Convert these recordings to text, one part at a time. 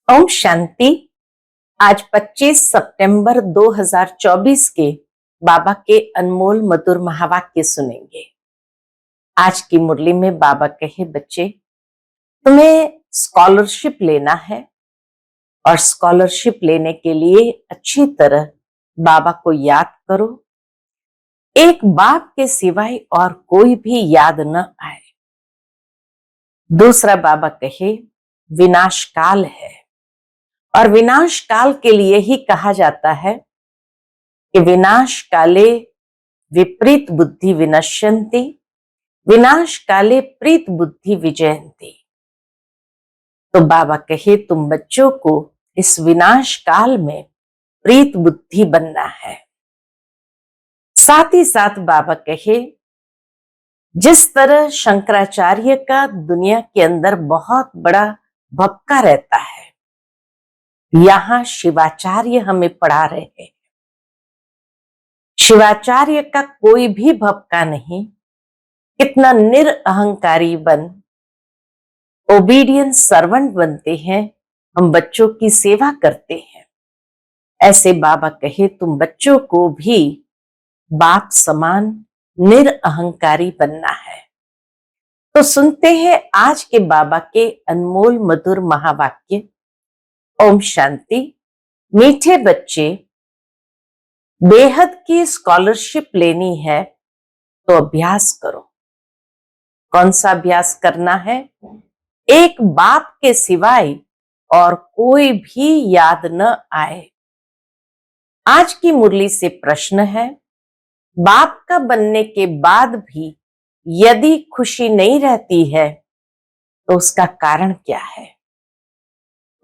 ओम शांति। आज 25 सितंबर 2024 के बाबा के अनमोल मधुर महावाक्य सुनेंगे। आज की मुरली में बाबा कहे, बच्चे तुम्हें स्कॉलरशिप लेना है और स्कॉलरशिप लेने के लिए अच्छी तरह बाबा को याद करो। एक बाप के सिवाय और कोई भी याद न आए। दूसरा बाबा कहे, विनाश काल है और विनाश काल के लिए ही कहा जाता है कि विनाश काले विपरीत बुद्धि विनश्यन्ति, विनाश काले प्रीत बुद्धि विजयन्ति। तो बाबा कहे, तुम बच्चों को इस विनाश काल में प्रीत बुद्धि बनना है। साथ ही साथ बाबा कहे, जिस तरह शंकराचार्य का दुनिया के अंदर बहुत बड़ा भपका रहता है, यहां शिवाचार्य हमें पढ़ा रहे हैं। शिवाचार्य का कोई भी भपका नहीं। कितना निरअहंकारी बन ओबीडियंट सर्वेंट बनते हैं, हम बच्चों की सेवा करते हैं। ऐसे बाबा कहे, तुम बच्चों को भी बाप समान निरअहंकारी बनना है। तो सुनते हैं आज के बाबा के अनमोल मधुर महावाक्य। ओम शांति। मीठे बच्चे, बेहद की स्कॉलरशिप लेनी है तो अभ्यास करो। कौन सा अभ्यास करना है? एक बाप के सिवाय और कोई भी याद न आए। आज की मुरली से प्रश्न है, बाप का बनने के बाद भी यदि खुशी नहीं रहती है तो उसका कारण क्या है?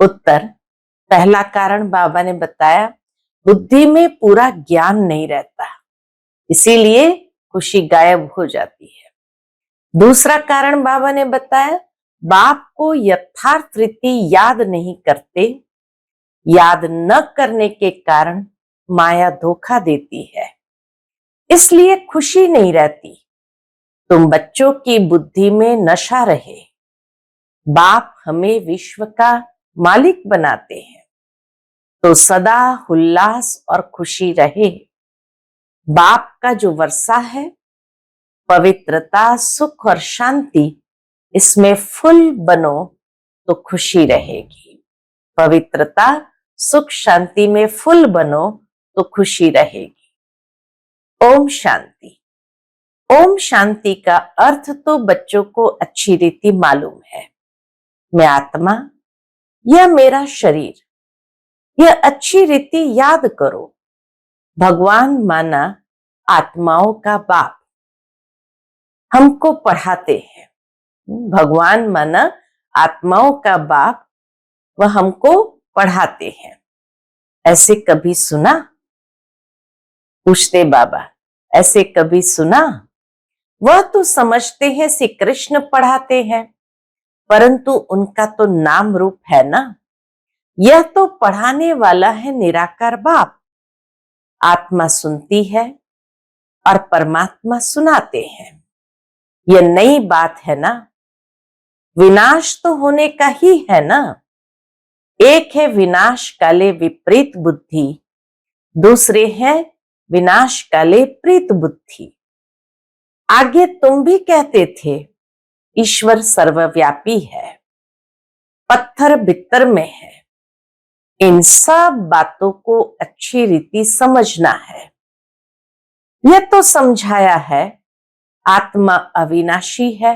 उत्तर, पहला कारण बाबा ने बताया, बुद्धि में पूरा ज्ञान नहीं रहता, इसीलिए खुशी गायब हो जाती है। दूसरा कारण बाबा ने बताया, बाप को यथार्थ रीति याद नहीं करते। याद न करने के कारण माया धोखा देती है, इसलिए खुशी नहीं रहती। तुम बच्चों की बुद्धि में नशा रहे। बाप हमें विश्व का मालिक बनाते हैं तो सदा उल्लास और खुशी रहे। बाप का जो वर्षा है, पवित्रता, सुख और शांति, इसमें फुल बनो तो खुशी रहेगी। पवित्रता, सुख, शांति में फुल बनो तो खुशी रहेगी। ओम शांति। ओम शांति का अर्थ तो बच्चों को अच्छी रीति मालूम है। मैं आत्मा, यह मेरा शरीर, यह अच्छी रीति याद करो। भगवान माना आत्माओं का बाप हमको पढ़ाते हैं। भगवान माना आत्माओं का बाप, वह हमको पढ़ाते हैं। ऐसे कभी सुना? पूछते बाबा, ऐसे कभी सुना? वह तो समझते हैं श्री कृष्ण पढ़ाते हैं, परंतु उनका तो नाम रूप है ना। यह तो पढ़ाने वाला है निराकार बाप। आत्मा सुनती है और परमात्मा सुनाते हैं। यह नई बात है ना। विनाश तो होने का ही है ना। एक है विनाश काले विपरीत बुद्धि, दूसरे है विनाश काले प्रीत बुद्धि। आगे तुम भी कहते थे ईश्वर सर्वव्यापी है, पत्थर बित्तर में है। इन सब बातों को अच्छी रीति समझना है। यह तो समझाया है, आत्मा अविनाशी है,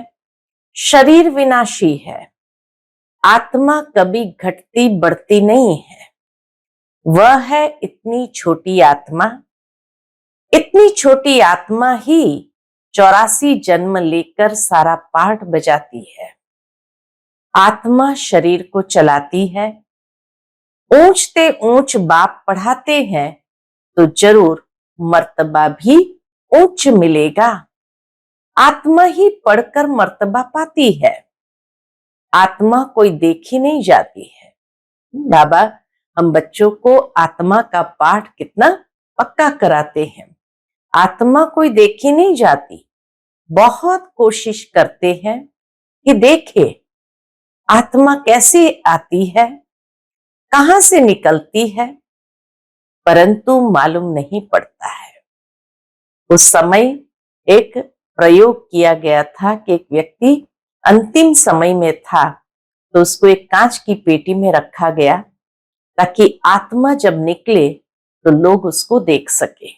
शरीर विनाशी है। आत्मा कभी घटती बढ़ती नहीं है। वह है इतनी छोटी आत्मा। इतनी छोटी आत्मा ही 84 जन्म लेकर सारा पाठ बजाती है। आत्मा शरीर को चलाती है। ऊंचते ऊंच बाप पढ़ाते हैं तो जरूर मर्तबा भी उच्च मिलेगा। आत्मा ही पढ़कर मर्तबा पाती है। आत्मा कोई देखी नहीं जाती है। बाबा हम बच्चों को आत्मा का पाठ कितना पक्का कराते हैं। आत्मा कोई देखी नहीं जाती। बहुत कोशिश करते हैं कि देखे आत्मा कैसे आती है। कहां से निकलती है, परंतु मालूम नहीं पड़ता है। उस समय एक प्रयोग किया गया था कि एक व्यक्ति अंतिम समय में था, तो उसको एक कांच की पेटी में रखा गया ताकि आत्मा जब निकले तो लोग उसको देख सके।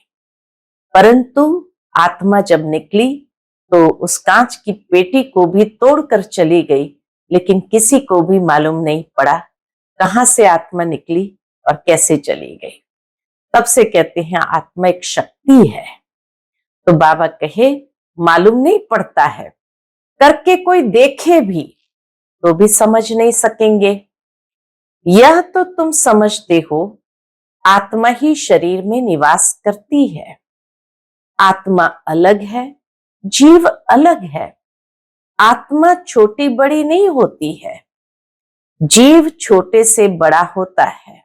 परंतु आत्मा जब निकली तो उस कांच की पेटी को भी तोड़कर चली गई, लेकिन किसी को भी मालूम नहीं पड़ा कहां से आत्मा निकली और कैसे चली गई। तब से कहते हैं आत्मा एक शक्ति है। तो बाबा कहे मालूम नहीं पड़ता है, करके कोई देखे भी तो भी समझ नहीं सकेंगे। यह तो तुम समझते हो, आत्मा ही शरीर में निवास करती है। आत्मा अलग है, जीव अलग है। आत्मा छोटी बड़ी नहीं होती है, जीव छोटे से बड़ा होता है।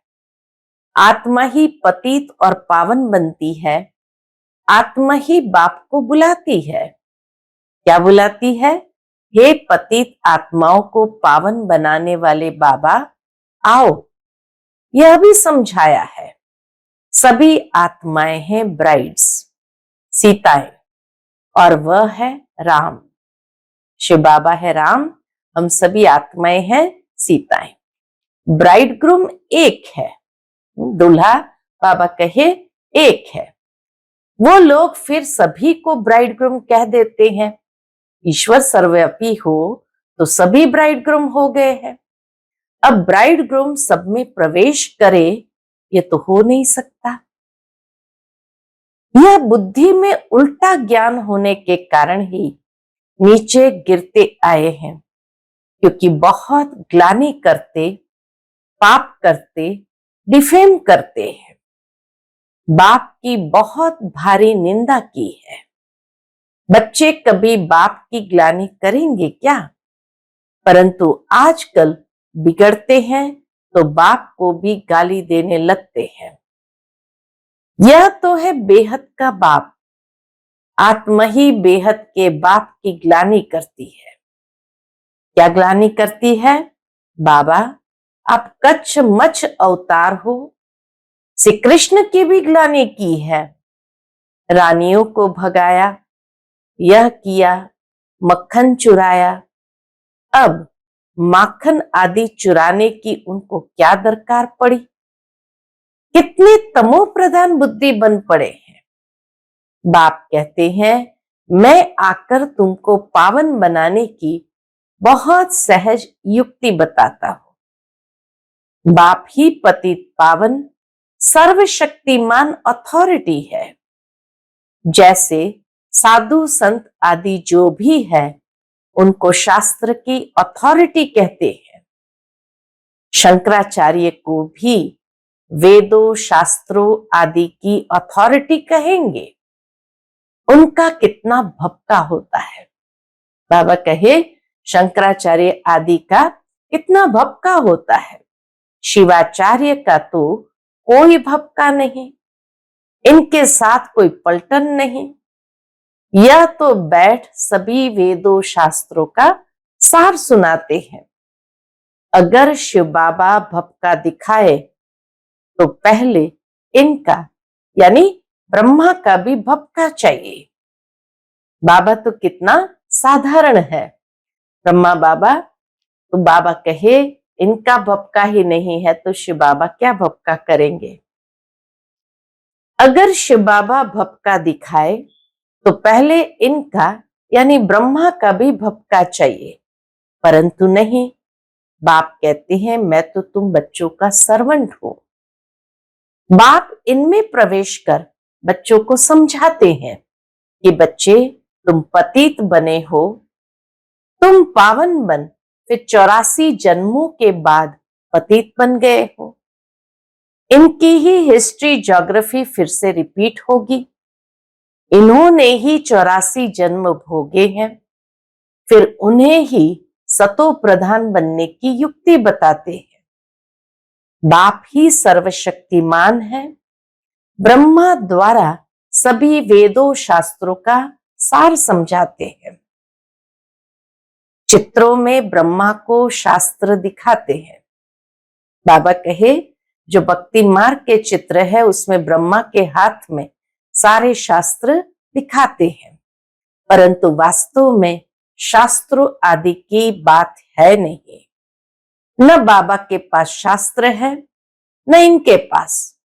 आत्मा ही पतित और पावन बनती है। आत्मा ही बाप को बुलाती है। क्या बुलाती है? हे पतित आत्माओं को पावन बनाने वाले बाबा आओ। यह भी समझाया है। सभी आत्माएं हैं ब्राइड्स, सीताएं, और वह है राम। शिव बाबा है राम, हम सभी आत्माएं हैं सीताएं। ब्राइड ग्रूम एक है, दूल्हा बाबा कहे एक है। वो लोग फिर सभी को ब्राइड ग्रूम कह देते हैं। ईश्वर सर्वव्यापी हो तो सभी ब्राइड ग्रूम हो गए हैं। अब ब्राइड ग्रूम सब में प्रवेश करे, ये तो हो नहीं सकता। यह बुद्धि में उल्टा ज्ञान होने के कारण ही नीचे गिरते आए हैं, क्योंकि बहुत ग्लानि करते, पाप करते, डिफेम करते हैं। बाप की बहुत भारी निंदा की है। बच्चे कभी बाप की ग्लानि करेंगे क्या? परंतु आजकल बिगड़ते हैं तो बाप को भी गाली देने लगते हैं। यह तो है बेहद का बाप। आत्मा ही बेहद के बाप की ग्लानि करती है। क्या ग्लानि करती है? बाबा आप कच्छ मच्छ अवतार हो। श्री कृष्ण की भी ग्लानि की है। रानियों को भगाया, यह किया, मक्खन चुराया। अब माखन आदि चुराने की उनको क्या दरकार पड़ी? कितने तमो प्रधान बुद्धि बन पड़े हैं। बाप कहते हैं मैं आकर तुमको पावन बनाने की बहुत सहज युक्ति बताता हूं। बाप ही पतित पावन सर्वशक्तिमान अथॉरिटी है। जैसे साधु संत आदि जो भी है उनको शास्त्र की अथॉरिटी कहते हैं। शंकराचार्य को भी वेदों शास्त्रों आदि की अथॉरिटी कहेंगे। उनका कितना भपका होता है। बाबा कहे शंकराचार्य आदि का कितना भपका होता है। शिवाचार्य का तो कोई भपका नहीं, इनके साथ कोई पलटन नहीं। यह तो बैठ सभी वेदों शास्त्रों का सार सुनाते हैं। अगर शिव बाबा भपका दिखाए तो पहले इनका यानी ब्रह्मा का भी भपका चाहिए। बाबा तो कितना साधारण है। ब्रह्मा बाबा तो बाबा कहे इनका भपका ही नहीं है तो शिव बाबा क्या भपका करेंगे। अगर शिव बाबा भपका दिखाए तो पहले इनका यानी ब्रह्मा का भी भपका चाहिए, परंतु नहीं। बाप कहते हैं मैं तो तुम बच्चों का सर्वेंट हूं। बाप इनमें प्रवेश कर बच्चों को समझाते हैं कि बच्चे तुम पतित बने हो, तुम पावन बन फिर 84 जन्मों के बाद पतित बन गए हो। इनकी ही हिस्ट्री ज्योग्राफी फिर से रिपीट होगी। इन्होंने ही 84 जन्म भोगे हैं, फिर उन्हें ही सतो प्रधान बनने की युक्ति बताते हैं। बाप ही सर्वशक्तिमान है। ब्रह्मा द्वारा सभी वेदों शास्त्रों का सार समझाते हैं। चित्रों में ब्रह्मा को शास्त्र दिखाते हैं। बाबा कहे जो भक्ति मार्ग के चित्र है उसमें ब्रह्मा के हाथ में सारे शास्त्र दिखाते हैं, परंतु वास्तव में शास्त्रों आदि की बात है नहीं। न बाबा के पास शास्त्र है, न इनके पास,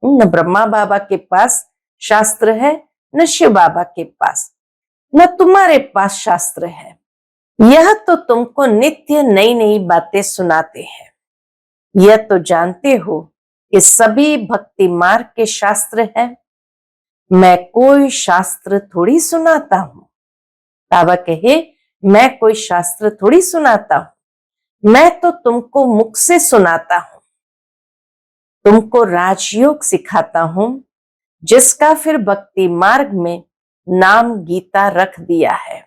न ब्रह्मा बाबा के पास शास्त्र है, न शिव बाबा के पास, न तुम्हारे पास शास्त्र है। यह तो तुमको नित्य नई नई बातें सुनाते हैं। यह तो जानते हो कि सभी भक्ति मार्ग के शास्त्र है। मैं कोई शास्त्र थोड़ी सुनाता हूं। बाबा कहे मैं कोई शास्त्र थोड़ी सुनाता हूं, मैं तो तुमको मुख से सुनाता हूं। तुमको राजयोग सिखाता हूं, जिसका फिर भक्ति मार्ग में नाम गीता रख दिया है।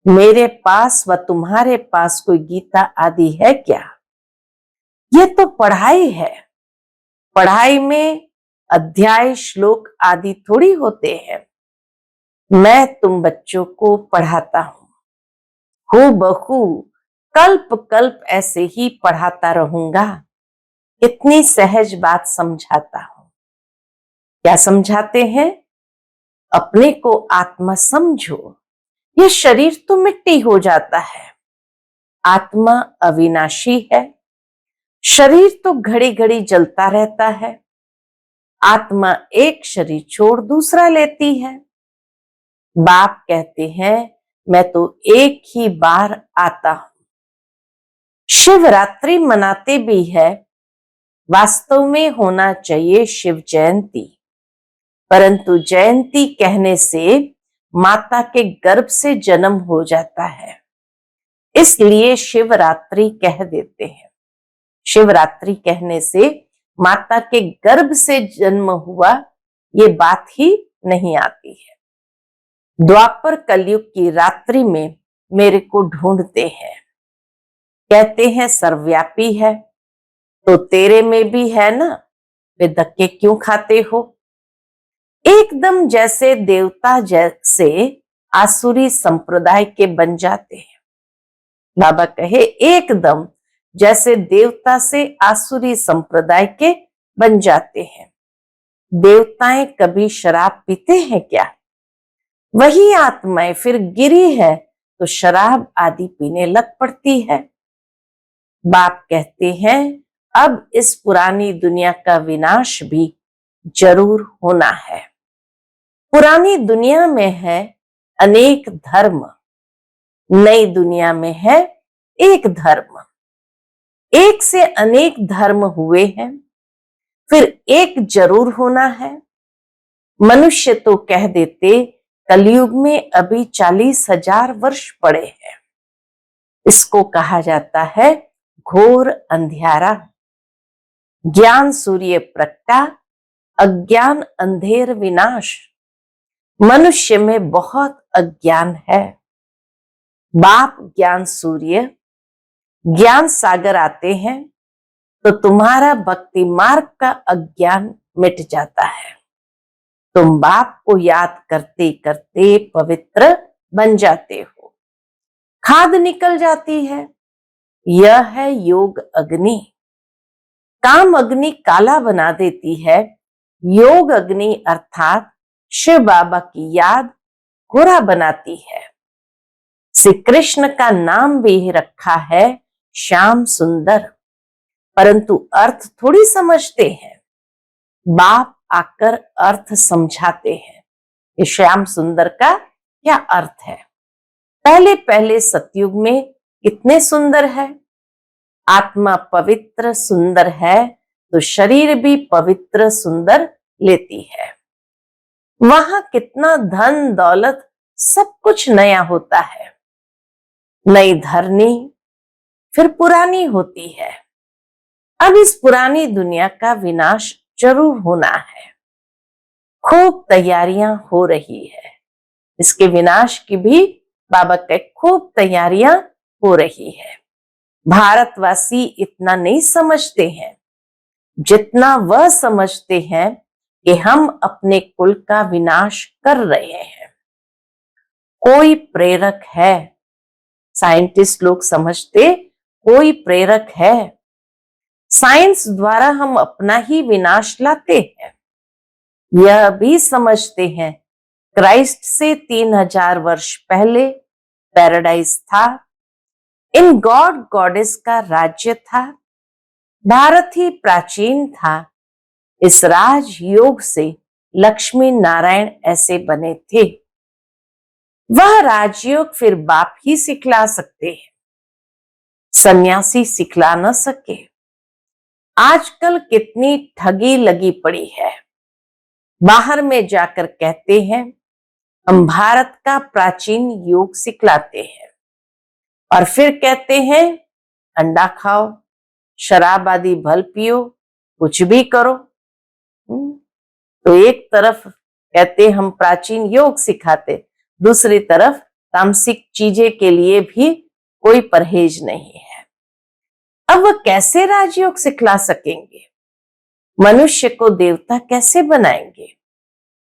मेरे पास व तुम्हारे पास कोई गीता आदि है क्या? ये तो पढ़ाई है। पढ़ाई में अध्याय श्लोक आदि थोड़ी होते हैं। मैं तुम बच्चों को पढ़ाता हूं, हूबहू कल्प कल्प ऐसे ही पढ़ाता रहूंगा। इतनी सहज बात समझाता हूं। क्या समझाते हैं? अपने को आत्मा समझो। ये शरीर तो मिट्टी हो जाता है, आत्मा अविनाशी है। शरीर तो घड़ी घड़ी जलता रहता है। आत्मा एक शरीर छोड़ दूसरा लेती है। बाप कहते हैं मैं तो एक ही बार आता हूं। शिवरात्रि मनाते भी है, वास्तव में होना चाहिए शिव जयंती, परंतु जयंती कहने से माता के गर्भ से जन्म हो जाता है, इसलिए शिवरात्रि कह देते हैं। शिवरात्रि कहने से माता के गर्भ से जन्म हुआ ये बात ही नहीं आती है। द्वापर कलयुग की रात्रि में मेरे को ढूंढते हैं, कहते हैं सर्वव्यापी है, तो तेरे में भी है ना, वे धक्के क्यों खाते हो? एकदम जैसे देवता जैसे आसुरी संप्रदाय के बन जाते हैं। बाबा कहे एकदम जैसे देवता से आसुरी संप्रदाय के बन जाते हैं। देवताएं कभी शराब पीते हैं क्या? वही आत्माएं फिर गिरी है तो शराब आदि पीने लग पड़ती है। बाप कहते हैं अब इस पुरानी दुनिया का विनाश भी जरूर होना है। पुरानी दुनिया में है अनेक धर्म, नई दुनिया में है एक धर्म। एक से अनेक धर्म हुए हैं, फिर एक जरूर होना है। मनुष्य तो कह देते कलयुग में अभी 40,000 वर्ष पड़े हैं। इसको कहा जाता है घोर अंधियारा। ज्ञान सूर्य प्रगटा, अज्ञान अंधेर विनाश। मनुष्य में बहुत अज्ञान है। बाप ज्ञान सूर्य ज्ञान सागर आते हैं तो तुम्हारा भक्ति मार्ग का अज्ञान मिट जाता है। तुम बाप को याद करते करते पवित्र बन जाते हो, खाद निकल जाती है। यह है योग अग्नि। काम अग्नि काला बना देती है, योग अग्नि अर्थात शिव बाबा की याद गोरा बनाती है। श्री कृष्ण का नाम भी रखा है श्याम सुंदर, परंतु अर्थ थोड़ी समझते हैं। बाप आकर अर्थ समझाते हैं कि श्याम सुंदर का क्या अर्थ है। पहले पहले सतयुग में कितने सुंदर है। आत्मा पवित्र सुंदर है तो शरीर भी पवित्र सुंदर लेती है। वहां कितना धन दौलत सब कुछ नया होता है। नई धरनी फिर पुरानी होती है। अब इस पुरानी दुनिया का विनाश जरूर होना है। खूब तैयारियां हो रही है। इसके विनाश की भी बाबा के खूब तैयारियां हो रही है। भारतवासी इतना नहीं समझते हैं जितना वह समझते हैं कि हम अपने कुल का विनाश कर रहे हैं। कोई प्रेरक है, साइंटिस्ट लोग समझते कोई प्रेरक है। साइंस द्वारा हम अपना ही विनाश लाते हैं। यह भी समझते हैं क्राइस्ट से 3000 वर्ष पहले पैराडाइज था, इन गॉड गॉडेस का राज्य था, भारत ही प्राचीन था, इस राजयोग से लक्ष्मी नारायण ऐसे बने थे। वह राजयोग फिर बाप ही सिखला सकते हैं, सन्यासी सिखला न सके। आजकल कितनी ठगी लगी पड़ी है। बाहर में जाकर कहते हैं हम भारत का प्राचीन योग सिखलाते हैं, और फिर कहते हैं अंडा खाओ, शराब आदि भल पियो, कुछ भी करो। तो एक तरफ कहते हम प्राचीन योग सिखाते, दूसरी तरफ तामसिक चीजें के लिए भी कोई परहेज नहीं है। अब वह कैसे राजयोग सिखला सकेंगे? मनुष्य को देवता कैसे बनाएंगे?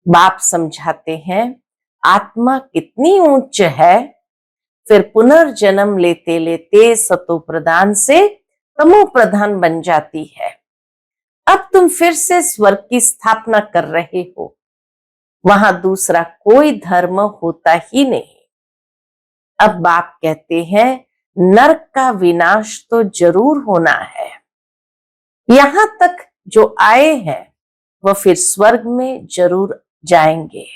बाप समझाते हैं आत्मा कितनी उच्च है, फिर पुनर्जन्म लेते लेते सतो प्रधान से तमो प्रधान बन जाती है। अब तुम फिर से स्वर्ग की स्थापना कर रहे हो, वहां दूसरा कोई धर्म होता ही नहीं। अब बाप कहते हैं नरक का विनाश तो जरूर होना है। यहां तक जो आए हैं वह फिर स्वर्ग में जरूर जाएंगे।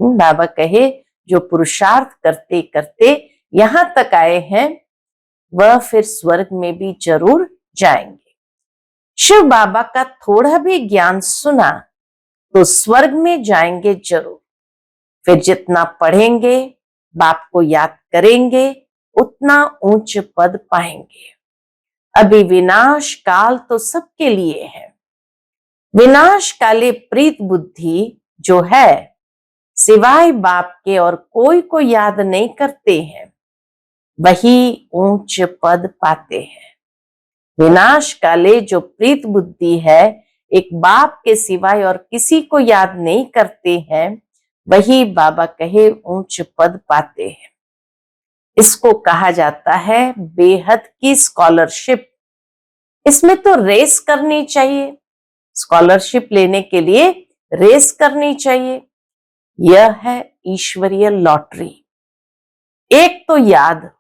बाबा कहे जो पुरुषार्थ करते करते यहां तक आए हैं वह फिर स्वर्ग में भी जरूर जाएंगे। शिव बाबा का थोड़ा भी ज्ञान सुना तो स्वर्ग में जाएंगे जरूर। फिर जितना पढ़ेंगे, बाप को याद करेंगे, उतना ऊंच पद पाएंगे। अभी विनाश काल तो सबके लिए है। विनाश काले प्रीत बुद्धि जो है सिवाय बाप के और कोई को याद नहीं करते हैं, वही ऊंच पद पाते हैं। विनाश काले जो प्रीत बुद्धि है, एक बाप के सिवाय और किसी को याद नहीं करते हैं, वही बाबा कहे ऊंच पद पाते हैं। इसको कहा जाता है बेहद की स्कॉलरशिप। इसमें तो रेस करनी चाहिए, स्कॉलरशिप लेने के लिए रेस करनी चाहिए। यह है ईश्वरीय लॉटरी। एक तो याद,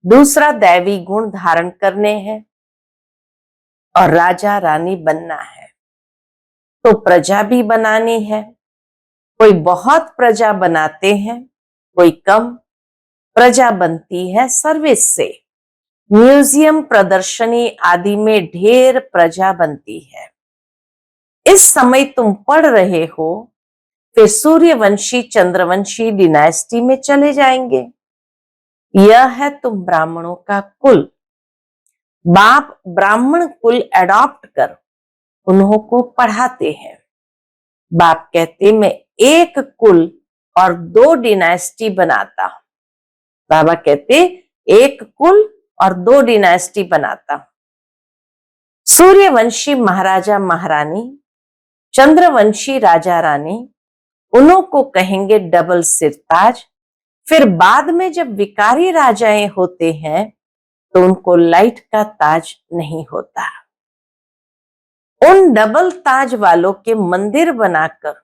दूसरा दैवी गुण धारण करने हैं और राजा रानी बनना है। तो प्रजा भी बनानी है। कोई बहुत प्रजा बनाते हैं, कोई कम प्रजा बनती है सर्विस से। म्यूजियम, प्रदर्शनी आदि में ढेर प्रजा बनती है। इस समय तुम पढ़ रहे हो, फिर सूर्यवंशी चंद्रवंशी डिनाइस्टी में चले जाएंगे। यह है तुम ब्राह्मणों का कुल। बाप ब्राह्मण कुल एडॉप्ट कर उन्हों को पढ़ाते हैं। बाप कहते मैं एक कुल और 2 डिनाइस्टी बनाता हूं। बाबा कहते एक कुल और 2 डिनाइस्टी बनाता हूं। सूर्यवंशी महाराजा महारानी, चंद्रवंशी राजा रानी, उन्हों को कहेंगे डबल सिरताज। फिर बाद में जब विकारी राजाएं होते हैं तो उनको लाइट का ताज नहीं होता। उन डबल ताज वालों के मंदिर बनाकर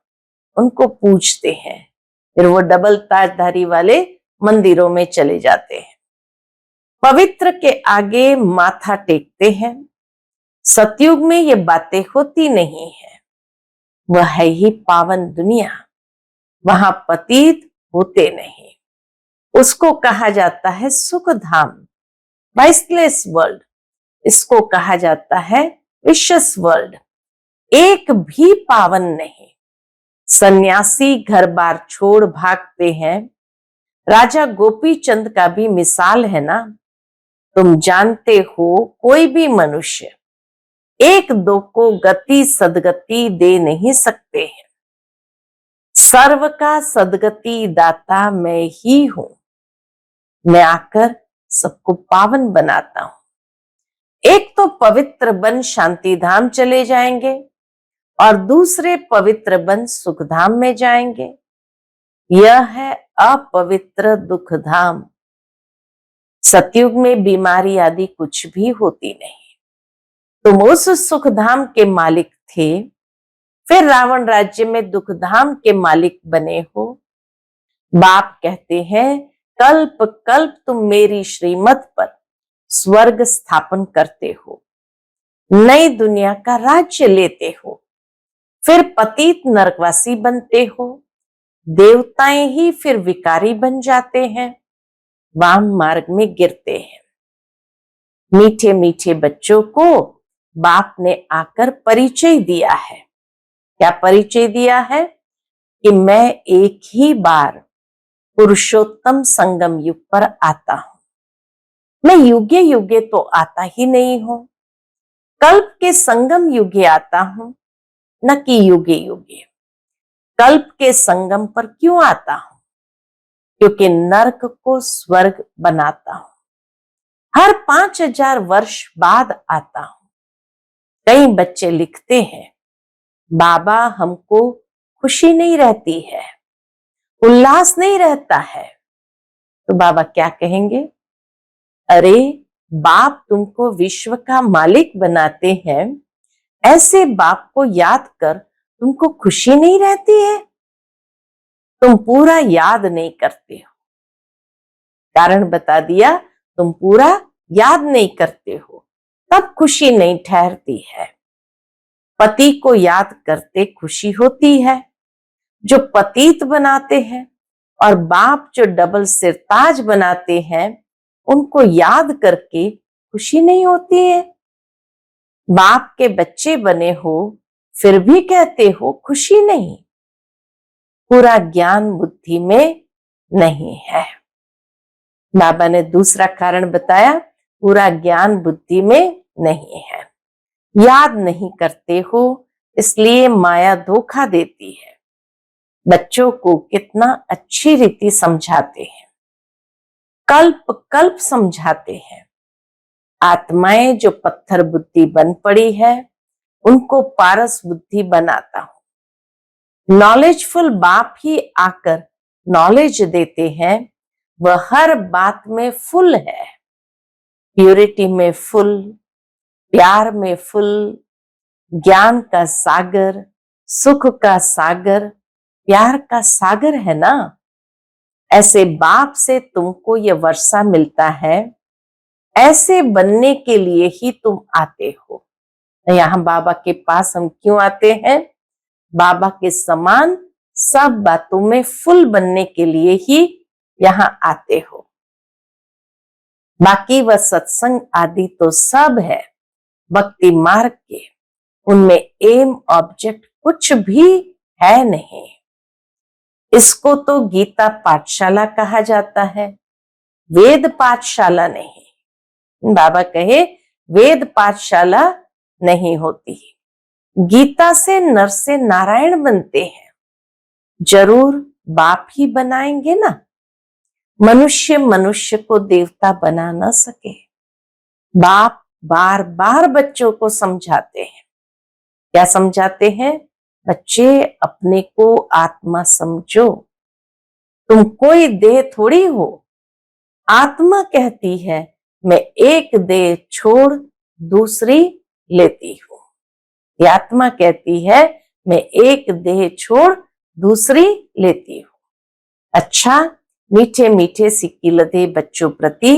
उनको पूजते हैं। फिर वो डबल ताजधारी वाले मंदिरों में चले जाते हैं, पवित्र के आगे माथा टेकते हैं। सतयुग में ये बातें होती नहीं है। वह है ही पावन दुनिया, वहां पतित होते नहीं। उसको कहा जाता है सुख धाम, वाइसलेस वर्ल्ड। इसको कहा जाता है विशस वर्ल्ड। एक भी पावन नहीं। सन्यासी घर बार छोड़ भागते हैं। राजा गोपी चंद का भी मिसाल है ना। तुम जानते हो कोई भी मनुष्य एक दो को गति सदगति दे नहीं सकते हैं। सर्व का सदगति दाता मैं ही हूं। मैं आकर सबको पावन बनाता हूं। एक तो पवित्र बन शांति धाम चले जाएंगे और दूसरे पवित्र बन सुख धाम में जाएंगे। यह है अपवित्र दुख धाम। सतयुग में बीमारी आदि कुछ भी होती नहीं। तुम उस सुखधाम के मालिक थे, फिर रावण राज्य में दुखधाम के मालिक बने हो। बाप कहते हैं कल्प कल्प तुम मेरी श्रीमत पर स्वर्ग स्थापन करते हो, नई दुनिया का राज्य लेते हो, फिर पतित नरकवासी बनते हो, देवताएं ही फिर विकारी बन जाते हैं, वाम मार्ग में गिरते हैं। मीठे मीठे बच्चों को बाप ने आकर परिचय दिया है। क्या परिचय दिया है? कि मैं एक ही बार पुरुषोत्तम संगम युग पर आता हूं, मैं युगे युगे तो आता ही नहीं हूं, कल्प के संगम युगे आता हूं, न कि युगे युगे। कल्प के संगम पर क्यों आता हूं? क्योंकि नरक को स्वर्ग बनाता हूं। हर 5000 वर्ष बाद आता हूं। कई बच्चे लिखते हैं बाबा हमको खुशी नहीं रहती है, उल्लास नहीं रहता है। तो बाबा क्या कहेंगे? अरे बाप तुमको विश्व का मालिक बनाते हैं, ऐसे बाप को याद कर तुमको खुशी नहीं रहती है? तुम पूरा याद नहीं करते हो। कारण बता दिया, तुम पूरा याद नहीं करते हो, तब खुशी नहीं ठहरती है। पति को याद करते खुशी होती है, जो पतित बनाते हैं, और बाप जो डबल सिरताज बनाते हैं, उनको याद करके खुशी नहीं होती है। बाप के बच्चे बने हो, फिर भी कहते हो खुशी नहीं। पूरा ज्ञान बुद्धि में नहीं है। बाबा ने दूसरा कारण बताया, पूरा ज्ञान बुद्धि में नहीं है, याद नहीं करते हो, इसलिए माया धोखा देती है। बच्चों को कितना अच्छी रीति समझाते हैं, कल्प कल्प समझाते हैं। आत्माएं जो पत्थर बुद्धि बन पड़ी है, उनको पारस बुद्धि बनाता हूं। नॉलेजफुल बाप ही आकर नॉलेज देते हैं, वह हर बात में फुल है, प्यूरिटी में फुल, प्यार में फुल, ज्ञान का सागर, सुख का सागर, प्यार का सागर है ना। ऐसे बाप से तुमको यह वर्षा मिलता है, ऐसे बनने के लिए ही तुम आते हो। यहां बाबा के पास हम क्यों आते हैं? बाबा के समान सब बातों में फुल बनने के लिए ही यहां आते हो। बाकी वह सत्संग आदि तो सब है भक्ति मार्ग के, उनमें एम ऑब्जेक्ट कुछ भी है नहीं। इसको तो गीता पाठशाला कहा जाता है, वेद पाठशाला नहीं। बाबा कहे वेद पाठशाला नहीं होती, गीता से नर से नारायण बनते हैं। जरूर बाप ही बनाएंगे ना, मनुष्य मनुष्य को देवता बना न सके। बाप बार बार बच्चों को समझाते हैं। क्या समझाते हैं? बच्चे अपने को आत्मा समझो, तुम कोई देह थोड़ी हो। आत्मा कहती है मैं एक देह छोड़ दूसरी लेती हूं। ये आत्मा कहती है मैं एक देह छोड़ दूसरी लेती हूं। अच्छा, मीठे मीठे सिक्की लदे बच्चों प्रति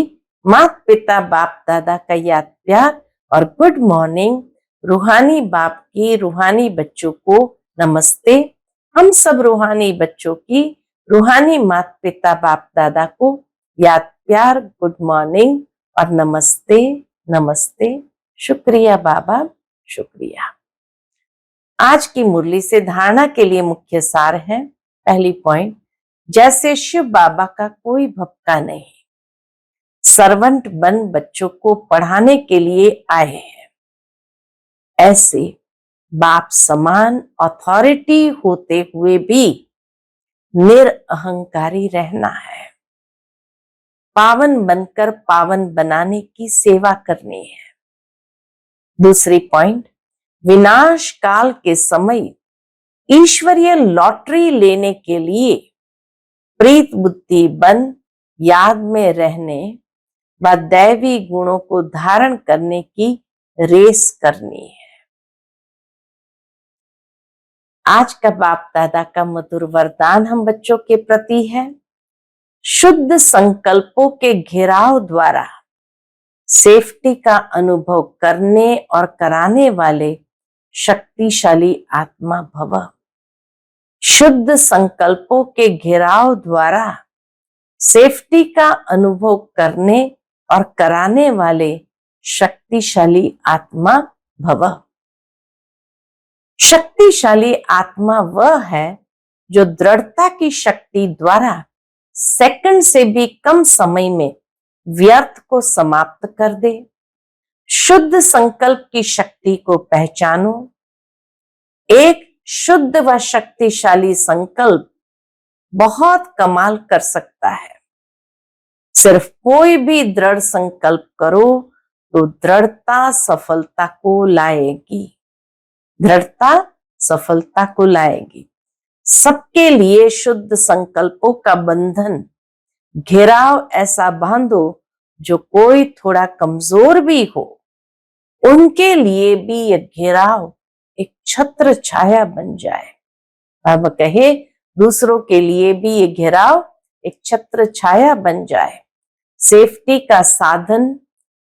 माता पिता बाप दादा का याद प्यार और गुड मॉर्निंग। रूहानी बाप की रूहानी बच्चों को नमस्ते। हम सब रूहानी बच्चों की रूहानी माता पिता बाप दादा को याद प्यार, गुड मॉर्निंग और नमस्ते नमस्ते। शुक्रिया बाबा, शुक्रिया। आज की मुरली से धारणा के लिए मुख्य सार है। पहली पॉइंट, जैसे शिव बाबा का कोई भक्का नहीं, सर्वेंट बन बच्चों को पढ़ाने के लिए आए हैं, ऐसे बाप समान अथॉरिटी होते हुए भी निरअहंकारी रहना है। पावन बनकर पावन बनाने की सेवा करनी है। दूसरी पॉइंट, विनाश काल के समय ईश्वरीय लॉटरी लेने के लिए प्रीत बुद्धि बन याद में रहने व दैवी गुणों को धारण करने की रेस करनी है। आज का बाप दादा का मधुर वरदान हम बच्चों के प्रति है, शुद्ध संकल्पों के घेराव द्वारा सेफ्टी का अनुभव करने और कराने वाले शक्तिशाली आत्मा भव। शुद्ध संकल्पों के घेराव द्वारा सेफ्टी का अनुभव करने और कराने वाले शक्तिशाली आत्मा भव। शक्तिशाली आत्मा वह है जो दृढ़ता की शक्ति द्वारा सेकंड से भी कम समय में व्यर्थ को समाप्त कर दे। शुद्ध संकल्प की शक्ति को पहचानो। एक शुद्ध व शक्तिशाली संकल्प बहुत कमाल कर सकता है। सिर्फ कोई भी दृढ़ संकल्प करो तो दृढ़ता सफलता को लाएगी। दृढ़ता सफलता को लाएगी। सबके लिए शुद्ध संकल्पों का बंधन घेराव ऐसा बांधो जो कोई थोड़ा कमजोर भी हो, उनके लिए भी यह घेराव एक छत्र छाया बन जाए। अब कहे दूसरों के लिए भी ये घेराव एक छत्र छाया बन जाए, सेफ्टी का साधन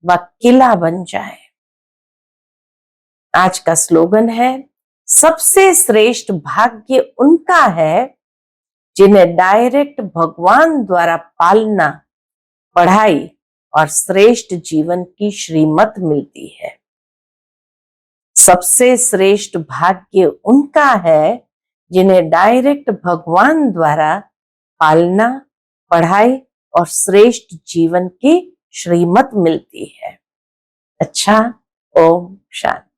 व किला बन जाए। आज का स्लोगन है, सबसे श्रेष्ठ भाग्य उनका है जिन्हें डायरेक्ट भगवान द्वारा पालना, पढ़ाई और श्रेष्ठ जीवन की श्रीमत मिलती है। सबसे श्रेष्ठ भाग्य उनका है जिन्हें डायरेक्ट भगवान द्वारा पालना, पढ़ाई और श्रेष्ठ जीवन की श्रीमत मिलती है। अच्छा, ओम शांति।